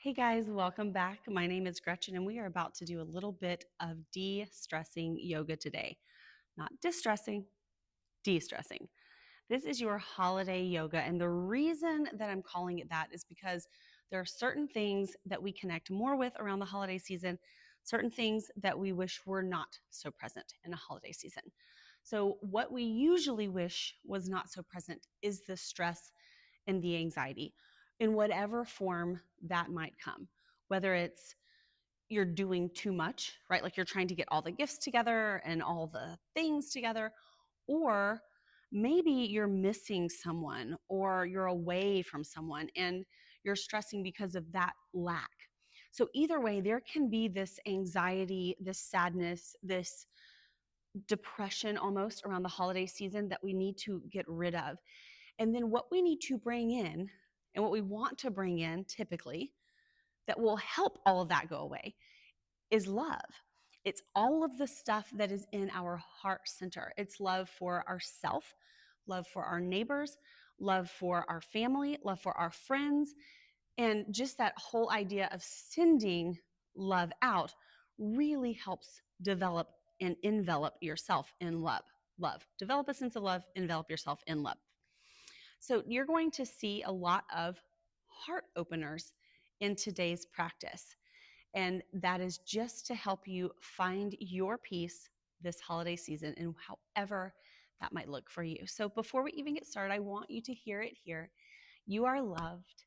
Hey guys, welcome back. My name is Gretchen, and we are about to do a little bit of de-stressing yoga today. Not distressing, de-stressing. This is your holiday yoga, and the reason that I'm calling it that is because there are certain things that we connect more with around the holiday season, certain things that we wish were not so present in a holiday season. So, what we usually wish was not so present is the stress and the anxiety in whatever form that might come, whether it's you're doing too much, right? Like you're trying to get all the gifts together and all the things together, or maybe you're missing someone or you're away from someone and you're stressing because of that lack. So either way, there can be this anxiety, this sadness, this depression almost around the holiday season that we need to get rid of. And then what we need to bring in and what we want to bring in typically that will help all of that go away is love. It's all of the stuff that is in our heart center. It's love for ourself, love for our neighbors, love for our family, love for our friends, and just that whole idea of sending love out really helps develop and envelop yourself in love. Develop a sense of love, envelop yourself in love. So you're going to see a lot of heart openers in today's practice. And that is just to help you find your peace this holiday season and however that might look for you. So before we even get started, I want you to hear it here. You are loved.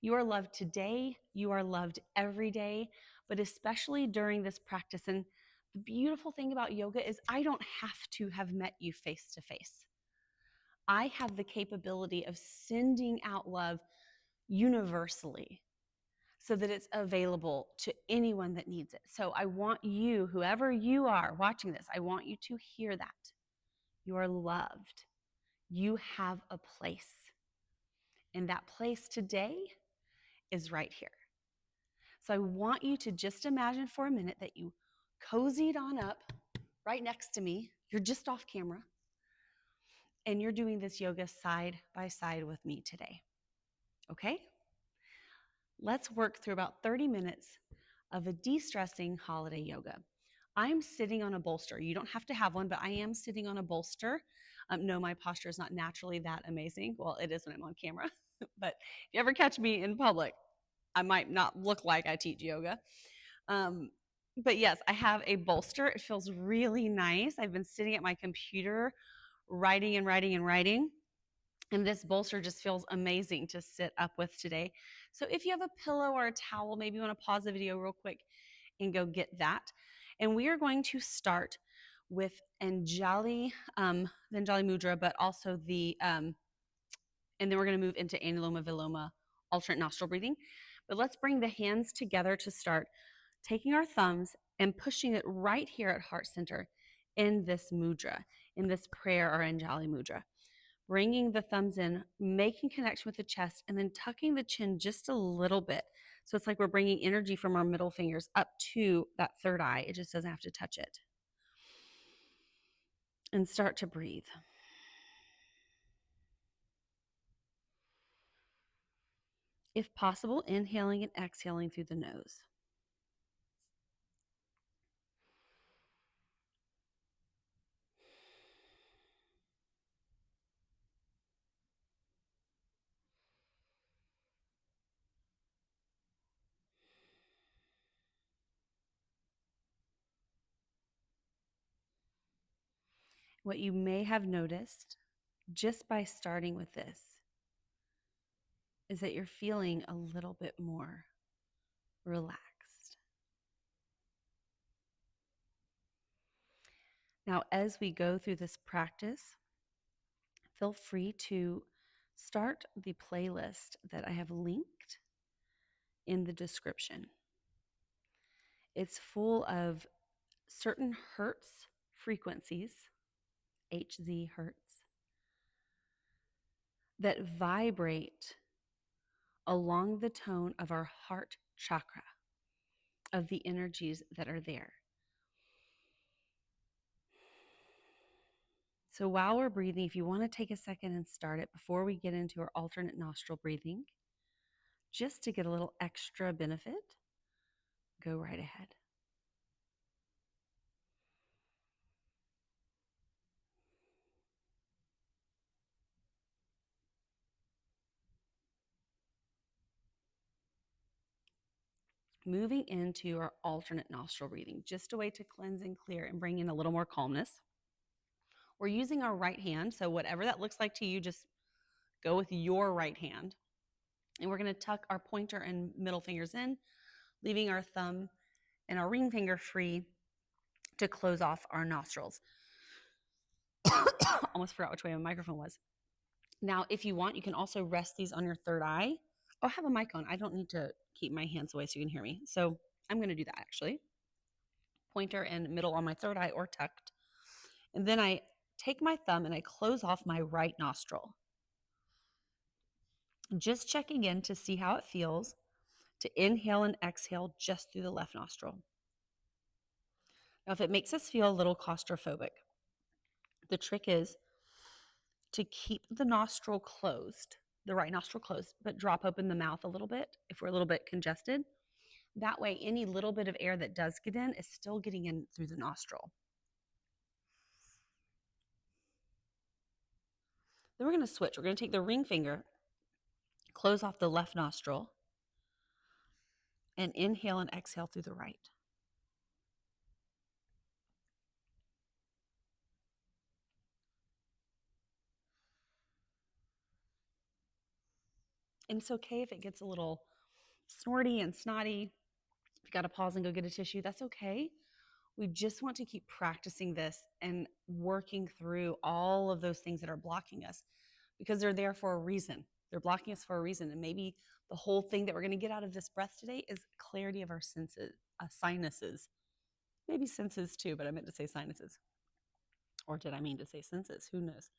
You are loved today. You are loved every day, but especially during this practice. And the beautiful thing about yoga is I don't have to have met you face to face. I have the capability of sending out love universally so that it's available to anyone that needs it. So I want you, whoever you are watching this, I want you to hear that. You are loved. You have a place. And that place today is right here. So I want you to just imagine for a minute that you cozied on up right next to me. You're just off camera. And you're doing this yoga side by side with me today. Okay? Let's work through about 30 minutes of a de-stressing holiday yoga. I'm sitting on a bolster. You don't have to have one, but I am sitting on a bolster. No, my posture is not naturally that amazing. Well, it is when I'm on camera, but if you ever catch me in public, I might not look like I teach yoga. But yes, I have a bolster. It feels really nice. I've been sitting at my computer writing and writing and writing. And this bolster just feels amazing to sit up with today. So if you have a pillow or a towel, maybe you want to pause the video real quick and go get that. And we are going to start with the Anjali Mudra, but also and then we're going to move into Anuloma Viloma, alternate nostril breathing. But let's bring the hands together to start, taking our thumbs and pushing it right here at heart center in this mudra, in this prayer or Anjali Mudra. Bringing the thumbs in, making connection with the chest, and then tucking the chin just a little bit. So it's like we're bringing energy from our middle fingers up to that third eye. It just doesn't have to touch it. And start to breathe. If possible, inhaling and exhaling through the nose. What you may have noticed just by starting with this is that you're feeling a little bit more relaxed. Now, as we go through this practice, feel free to start the playlist that I have linked in the description. It's full of certain hertz frequencies, HZ hertz, that vibrate along the tone of our heart chakra, of the energies that are there. So while we're breathing, if you want to take a second and start it before we get into our alternate nostril breathing, just to get a little extra benefit, go right ahead. Moving into our alternate nostril breathing, just a way to cleanse and clear and bring in a little more calmness. We're using our right hand, so whatever that looks like to you, just go with your right hand. And we're going to tuck our pointer and middle fingers in, leaving our thumb and our ring finger free to close off our nostrils. Almost forgot which way my microphone was. Now, if you want, you can also rest these on your third eye. Oh, I have a mic on. I don't need to keep my hands away so you can hear me. So I'm going to do that actually. Pointer and middle on my third eye or tucked. And then I take my thumb and I close off my right nostril. Just checking in to see how it feels to inhale and exhale just through the left nostril. Now, if it makes us feel a little claustrophobic, the trick is to keep the nostril closed, the right nostril closed, but drop open the mouth a little bit if we're a little bit congested. That way, any little bit of air that does get in is still getting in through the nostril. Then we're going to switch. We're going to take the ring finger, close off the left nostril, and inhale and exhale through the right. And it's okay if it gets a little snorty and snotty. If you got to pause and go get a tissue, that's okay. We just want to keep practicing this and working through all of those things that are blocking us because they're there for a reason. They're blocking us for a reason. And maybe the whole thing that we're going to get out of this breath today is clarity of our senses, sinuses. Maybe senses too, but I meant to say sinuses. Or did I mean to say senses? Who knows?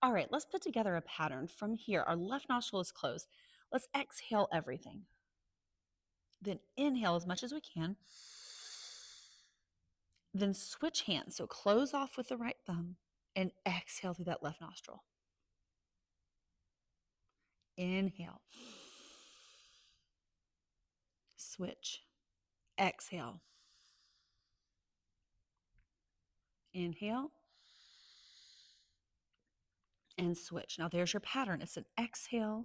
All right, let's put together a pattern. From here, our left nostril is closed. Let's exhale everything. Then inhale as much as we can. Then switch hands. So close off with the right thumb and exhale through that left nostril. Inhale. Switch. Exhale. Inhale. And switch. Now there's your pattern. It's an exhale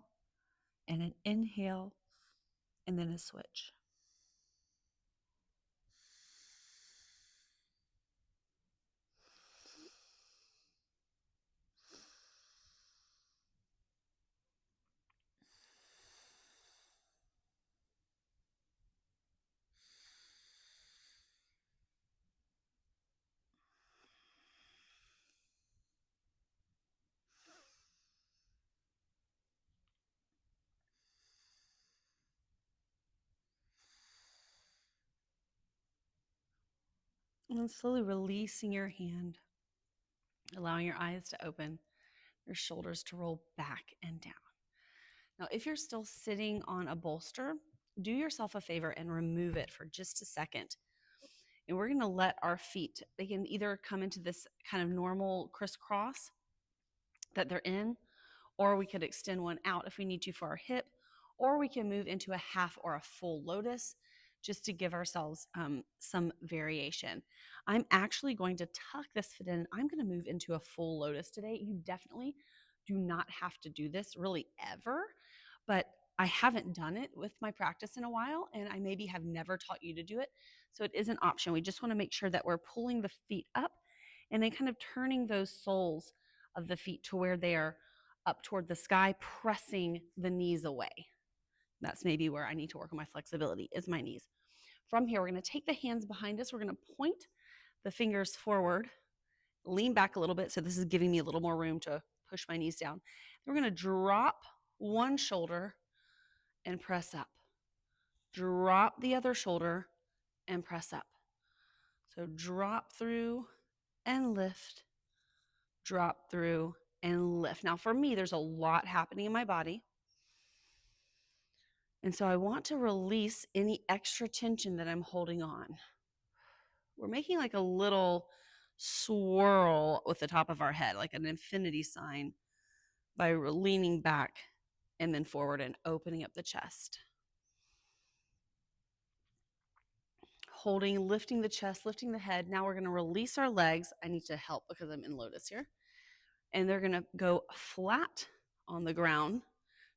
and an inhale and then a switch. And then slowly releasing your hand, allowing your eyes to open, your shoulders to roll back and down. Now, if you're still sitting on a bolster, do yourself a favor and remove it for just a second. And we're going to let our feet, they can either come into this kind of normal crisscross that they're in, or we could extend one out if we need to for our hip, or we can move into a half or a full lotus just to give ourselves some variation. I'm actually going to tuck this foot in. I'm going to move into a full lotus today. You definitely do not have to do this really ever, but I haven't done it with my practice in a while, and I maybe have never taught you to do it. So it is an option. We just want to make sure that we're pulling the feet up and then kind of turning those soles of the feet to where they are up toward the sky, pressing the knees away. That's maybe where I need to work on my flexibility, is my knees. From here, we're going to take the hands behind us. We're going to point the fingers forward, lean back a little bit. So this is giving me a little more room to push my knees down. We're going to drop one shoulder and press up. Drop the other shoulder and press up. So drop through and lift, drop through and lift. Now for me, there's a lot happening in my body. And so I want to release any extra tension that I'm holding on. We're making like a little swirl with the top of our head, like an infinity sign, by leaning back and then forward and opening up the chest. Holding, lifting the chest, lifting the head. Now we're going to release our legs. I need to help because I'm in lotus here. And they're going to go flat on the ground.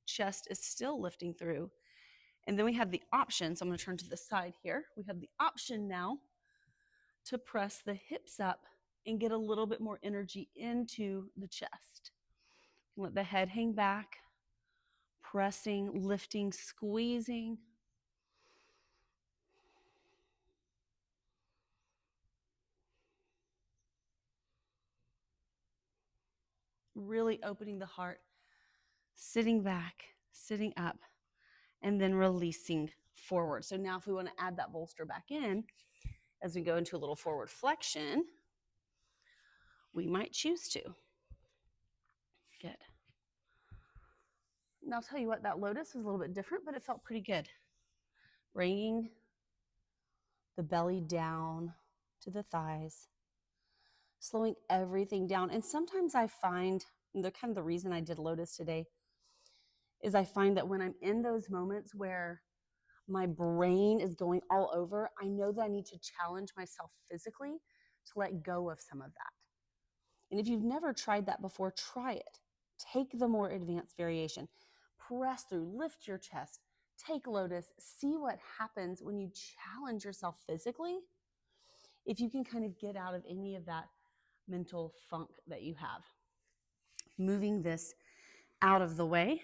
Chest is still lifting through. And then we have the option, so I'm going to turn to the side here. We have the option now to press the hips up and get a little bit more energy into the chest. Let the head hang back, pressing, lifting, squeezing. Really opening the heart, sitting back, sitting up, and then releasing forward. So now if we want to add that bolster back in, as we go into a little forward flexion, we might choose to. Good. And I'll tell you what, that lotus was a little bit different, but it felt pretty good. Bringing the belly down to the thighs, slowing everything down. And sometimes I find, and kind of the reason I did lotus today, is I find that when I'm in those moments where my brain is going all over, I know that I need to challenge myself physically to let go of some of that. And if you've never tried that before, try it. Take the more advanced variation. Press through, lift your chest, take lotus, see what happens when you challenge yourself physically. If you can kind of get out of any of that mental funk that you have. Moving this out of the way.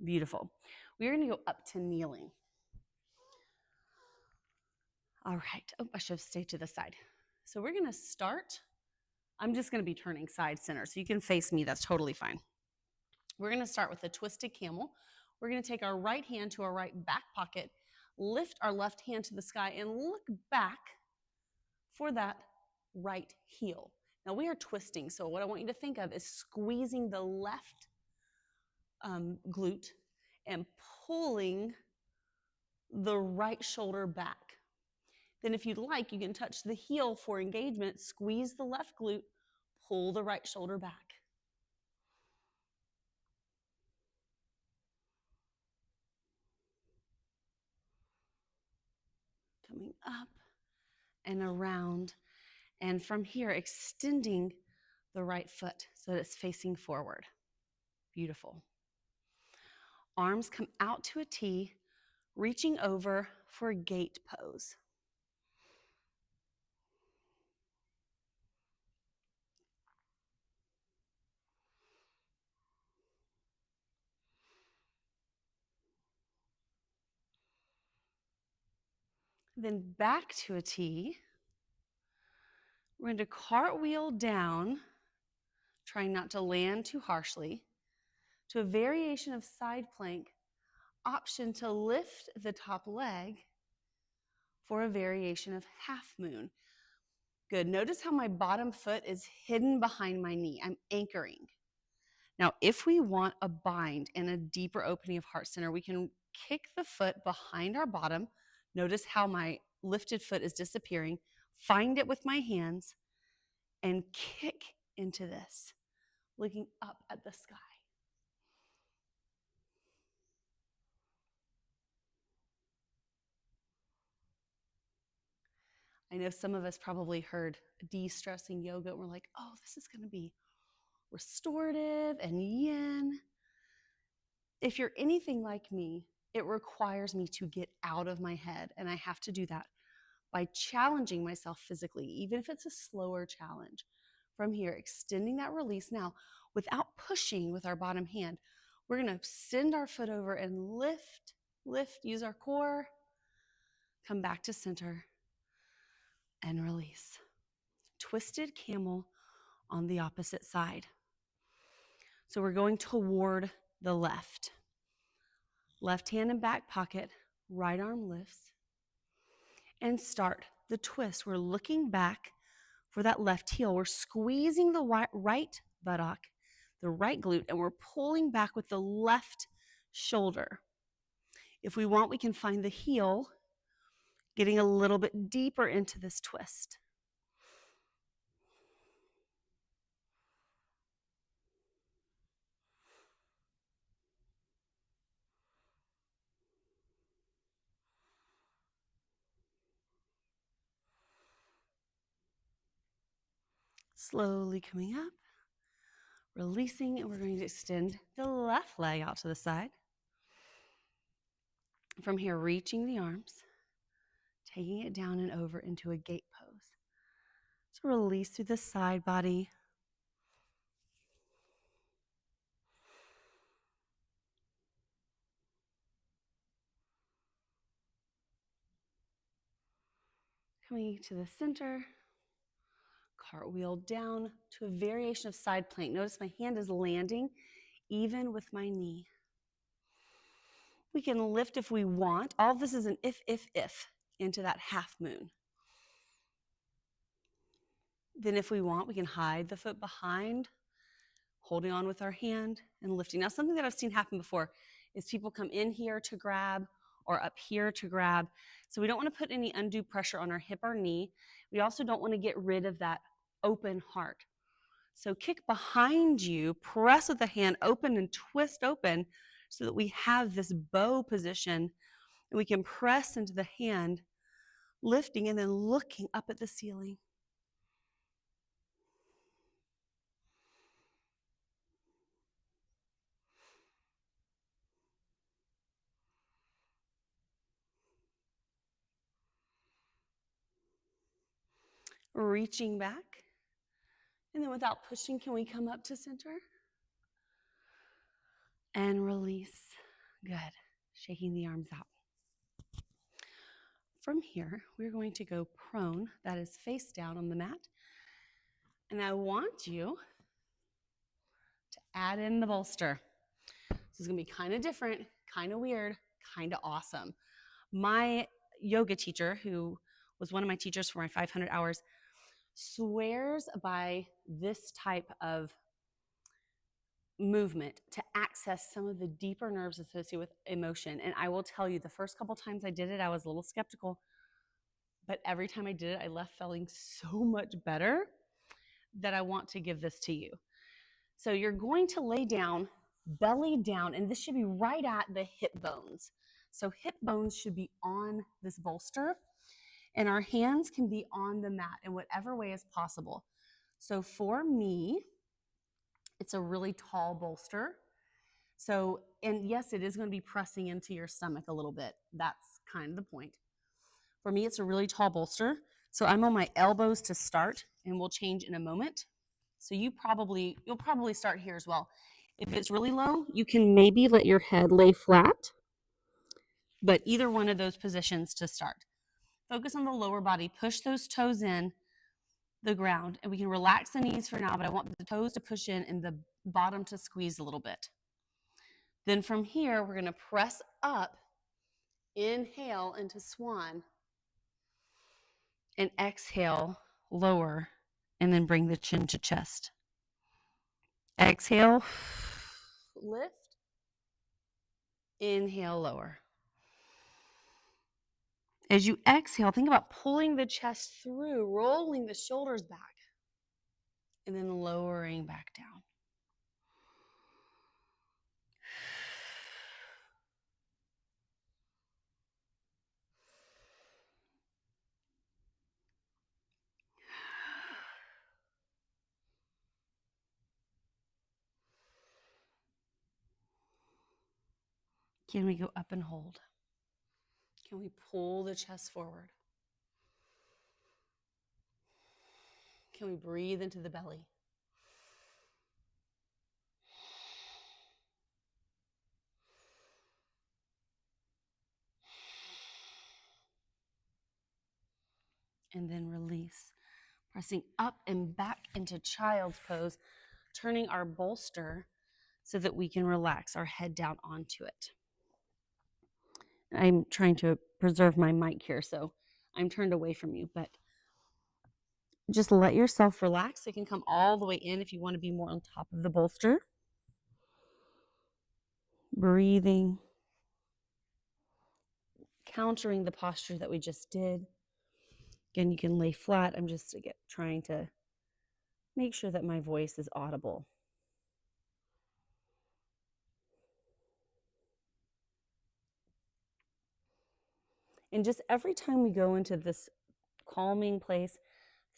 Beautiful. We're going to go up to kneeling. All right. Oh, I should have stayed to the side. So we're going to start. I'm just going to be turning side center, so you can face me. That's totally fine. We're going to start with a twisted camel. We're going to take our right hand to our right back pocket, lift our left hand to the sky, and look back for that right heel. Now we are twisting, so what I want you to think of is squeezing the left glute and pulling the right shoulder back. Then if you'd like, you can touch the heel for engagement, squeeze the left glute, pull the right shoulder back. Coming up and around, and from here, extending the right foot so that it's facing forward. Beautiful. Arms come out to a T, reaching over for a gate pose. Then back to a T. We're going to cartwheel down, trying not to land too harshly, to a variation of side plank, option to lift the top leg for a variation of half moon. Good. Notice how my bottom foot is hidden behind my knee. I'm anchoring. Now, if we want a bind and a deeper opening of heart center, we can kick the foot behind our bottom. Notice how my lifted foot is disappearing. Find it with my hands and kick into this, looking up at the sky. I know some of us probably heard de-stressing yoga and we're like, oh, this is going to be restorative and yin. If you're anything like me, it requires me to get out of my head, and I have to do that by challenging myself physically, even if it's a slower challenge. From here, extending that release now without pushing with our bottom hand. We're going to send our foot over and lift, use our core, come back to center, and release. Twisted camel on the opposite side. So we're going toward the left. Left hand in back pocket, right arm lifts, and start the twist. We're looking back for that left heel. We're squeezing the right buttock, the right glute, and we're pulling back with the left shoulder. If we want, we can find the heel, getting a little bit deeper into this twist. Slowly coming up, releasing, and we're going to extend the left leg out to the side. From here, reaching the arms, taking it down and over into a gate pose. So release through the side body. Coming to the center, cartwheel down to a variation of side plank. Notice my hand is landing even with my knee. We can lift if we want. All of this is an if into that half moon. Then if we want, we can hide the foot behind, holding on with our hand and lifting. Now, something that I've seen happen before is people come in here to grab or up here to grab. So we don't want to put any undue pressure on our hip or knee. We also don't want to get rid of that open heart. So kick behind you, press with the hand open and twist open so that we have this bow position and we can press into the hand, lifting and then looking up at the ceiling. Reaching back. And then without pushing, can we come up to center? And release. Good. Shaking the arms out. From here, we're going to go prone, that is face down on the mat. And I want you to add in the bolster. This is going to be kind of different, kind of weird, kind of awesome. My yoga teacher, who was one of my teachers for my 500 hours, swears by this type of movement to access some of the deeper nerves associated with emotion. And I will tell you, the first couple times I did it, I was a little skeptical. But every time I did it, I left feeling so much better that I want to give this to you. So you're going to lay down, belly down, and this should be right at the hip bones. So hip bones should be on this bolster, and our hands can be on the mat in whatever way is possible. So for me, it's a really tall bolster. So, and yes, it is going to be pressing into your stomach a little bit. That's kind of the point. For me, it's a really tall bolster. So I'm on my elbows to start, and we'll change in a moment. So you'll probably start here as well. If it's really low, you can maybe let your head lay flat, but either one of those positions to start. Focus on the lower body. Push those toes in the ground, and we can relax the knees for now, but I want the toes to push in and the bottom to squeeze a little bit. Then from here, we're going to press up, inhale into swan, and exhale, lower, and then bring the chin to chest. Exhale, lift, inhale, lower. As you exhale, think about pulling the chest through, rolling the shoulders back, and then lowering back down. Can we go up and hold? Can we pull the chest forward? Can we breathe into the belly? And then release. Pressing up and back into child's pose, turning our bolster so that we can relax our head down onto it. I'm trying to preserve my mic here, so I'm turned away from you, but just let yourself relax. It can come all the way in if you want to be more on top of the bolster. Breathing, countering the posture that we just did. Again, you can lay flat. I'm just trying to make sure that my voice is audible. And just every time we go into this calming place,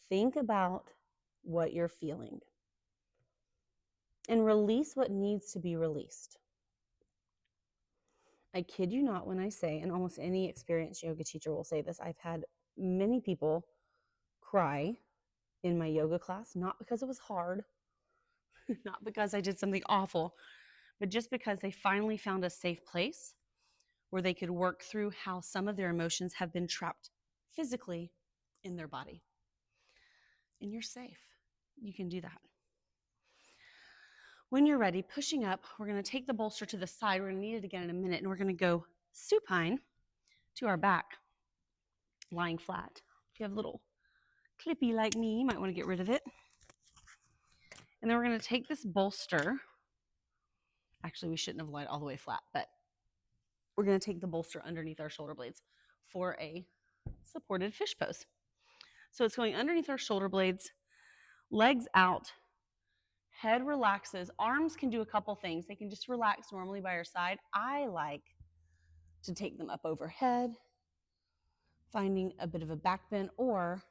think about what you're feeling and release what needs to be released. I kid you not when I say, and almost any experienced yoga teacher will say this, I've had many people cry in my yoga class, not because it was hard, not because I did something awful, but just because they finally found a safe place where they could work through how some of their emotions have been trapped physically in their body. And you're safe. You can do that. When you're ready, pushing up, we're going to take the bolster to the side. We're going to need it again in a minute, and we're going to go supine to our back, lying flat. If you have a little clippy like me, you might want to get rid of it. And then we're going to take this bolster. Actually, we shouldn't have lied all the way flat, but we're going to take the bolster underneath our shoulder blades for a supported fish pose. So it's going underneath our shoulder blades, legs out, head relaxes. Arms can do a couple things. They can just relax normally by your side. I like to take them up overhead, finding a bit of a back bend, or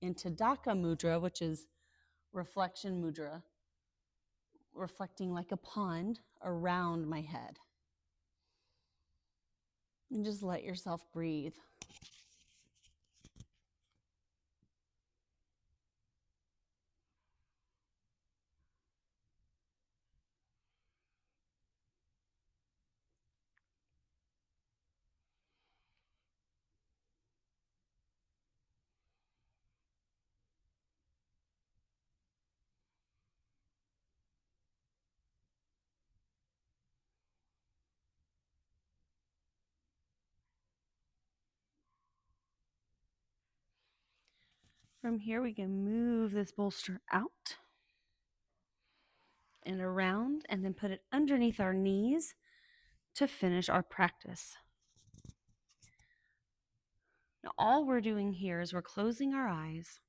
into Dhaka Mudra, which is reflection mudra, reflecting like a pond around my head. And just let yourself breathe. From here, we can move this bolster out and around, and then put it underneath our knees to finish our practice. Now, all we're doing here is we're closing our eyes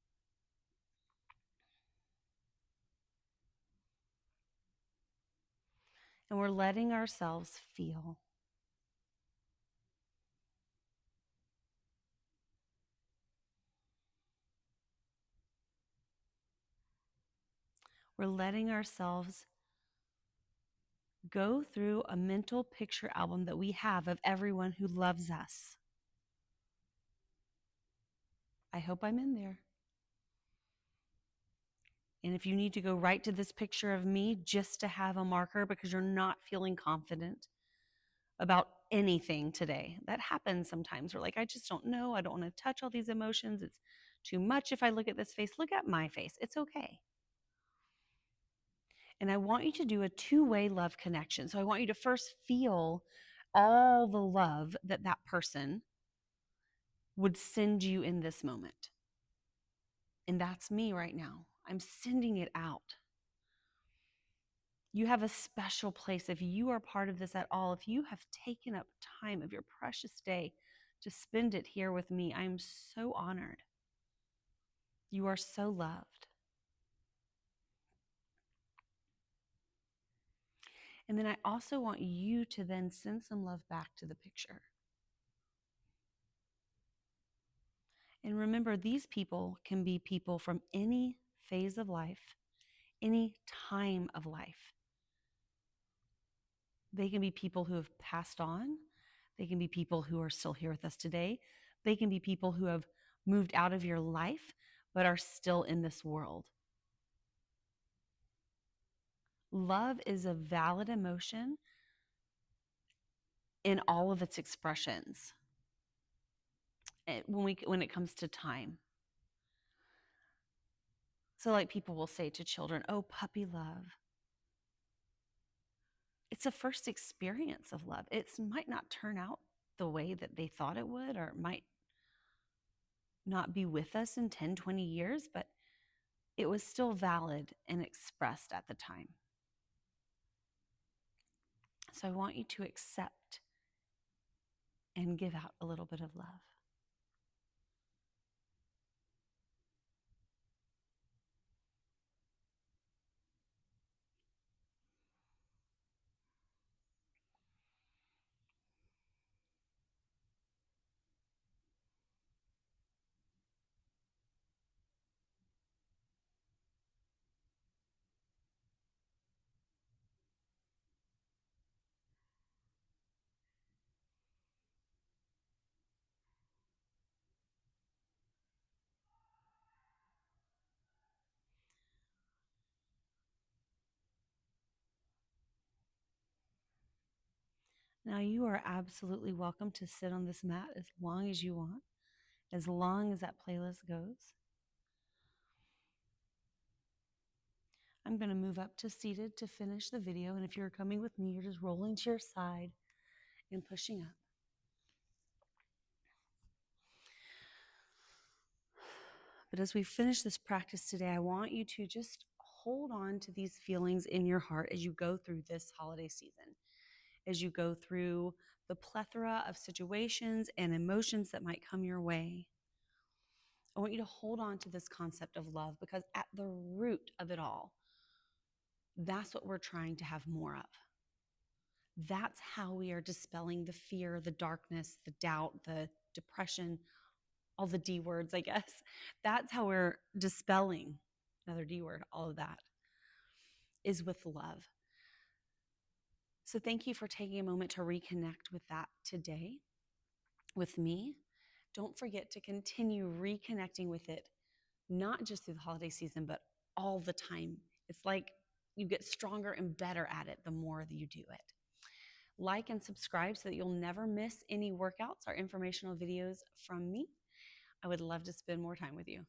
and we're letting ourselves feel. We're letting ourselves go through a mental picture album that we have of everyone who loves us. I hope I'm in there. And if you need to go right to this picture of me just to have a marker because you're not feeling confident about anything today, that happens sometimes. We're like, I just don't know. I don't want to touch all these emotions. It's too much if I look at this face. Look at my face. It's okay. And I want you to do a two-way love connection. So I want you to first feel all the love that that person would send you in this moment. And that's me right now. I'm sending it out. You have a special place. If you are part of this at all, if you have taken up time of your precious day to spend it here with me, I'm so honored. You are so loved. And then I also want you to then send some love back to the picture. And remember, these people can be people from any phase of life, any time of life. They can be people who have passed on. They can be people who are still here with us today. They can be people who have moved out of your life but are still in this world. Love is a valid emotion in all of its expressions when it comes to time. So like people will say to children, oh, puppy love. It's a first experience of love. It might not turn out the way that they thought it would, or it might not be with us in 10, 20 years, but it was still valid and expressed at the time. So I want you to accept and give out a little bit of love. Now, you are absolutely welcome to sit on this mat as long as you want, as long as that playlist goes. I'm going to move up to seated to finish the video. And if you're coming with me, you're just rolling to your side and pushing up. But as we finish this practice today, I want you to just hold on to these feelings in your heart as you go through this holiday season, as you go through the plethora of situations and emotions that might come your way. I want you to hold on to this concept of love, because at the root of it all, that's what we're trying to have more of. That's how we are dispelling the fear, the darkness, the doubt, the depression, all the D words, I guess. That's how we're dispelling, another D word, all of that is with love. So thank you for taking a moment to reconnect with that today with me. Don't forget to continue reconnecting with it, not just through the holiday season, but all the time. It's like you get stronger and better at it the more that you do it. Like and subscribe so that you'll never miss any workouts or informational videos from me. I would love to spend more time with you.